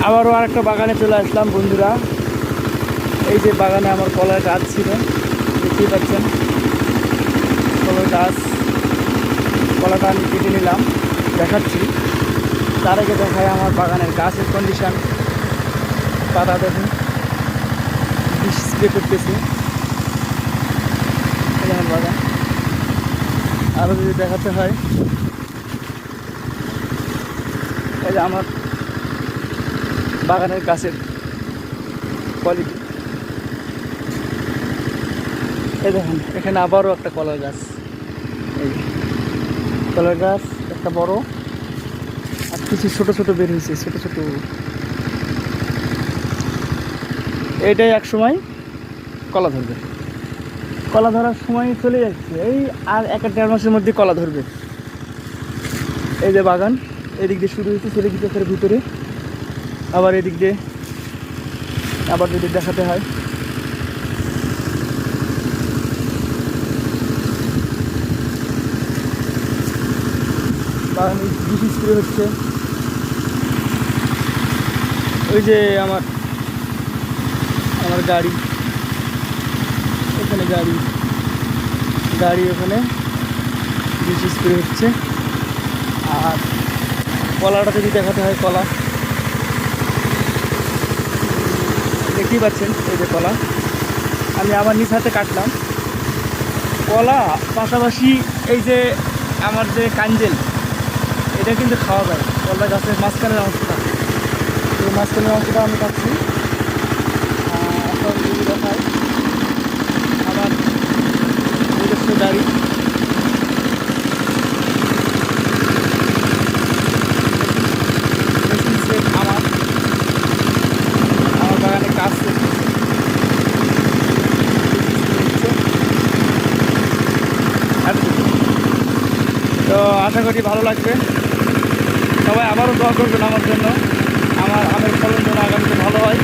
আবারও আরেকটা বাগানে চলে আসলাম বন্ধুরা। এই যে বাগানে আমার কলার গাছ ছিল, দেখতেই পাচ্ছেন কলার গাছ। কলাটা আমি কেটে নিলাম, দেখাচ্ছি। তার আগে দেখায় আমার বাগানের গাছের কন্ডিশন। পাতা দেখুন, বিষ স্প্রে করতেছি। এই যে আমার বাগান। আরও যদি দেখাতে হয়, এই যে আমার বাগানের গাছের কোয়ালিটি। এই দেখুন, এখানে আবারও একটা কলার গাছ। এই কলার গাছ একটা বড়, আর কিছু ছোট ছোট বের হয়েছে, ছোট ছোট। এইটাই এক সময় কলা ধরবে। কলা ধরার সময় চলে যাচ্ছে, এই আর 1-1.5 মাসের মধ্যে কলা ধরবে। এই যে বাগান, এদিক দিয়ে শুরু হয়েছে, চলে গিয়ে ভিতরে। আবার এদিক দিয়ে আবার যদি দেখাতে হয়, বাগানে বিষ স্প্রে হচ্ছে। ওই যে আমার আমার গাড়ি, ওখানে গাড়ি ওখানে বিষ স্প্রে হচ্ছে। আর কলাটা যদি দেখাতে হয়, কলা দেখতেই পাচ্ছেন। এই যে কলা আমি আমার নিজ হাতে কাটলাম। কলা পাশাপাশি এই যে আমার যে কাঞ্জেল, এটা কিন্তু খাওয়া যায়। কলা গাছের মাঝখানের অংশটা, এই মাঝখানের অংশটা আমি কাটছি। এখন যদি দেখায়, আমার নিজস্ব গাড়ি। আমার আমার বাগানে কাজ করতেছে। তো আশা করি ভালো লাগবে। সবাই আবারও দোয়া করবেন আমার জন্য, আমার আমের ফলন যেন আগামীতে ভালো হয়।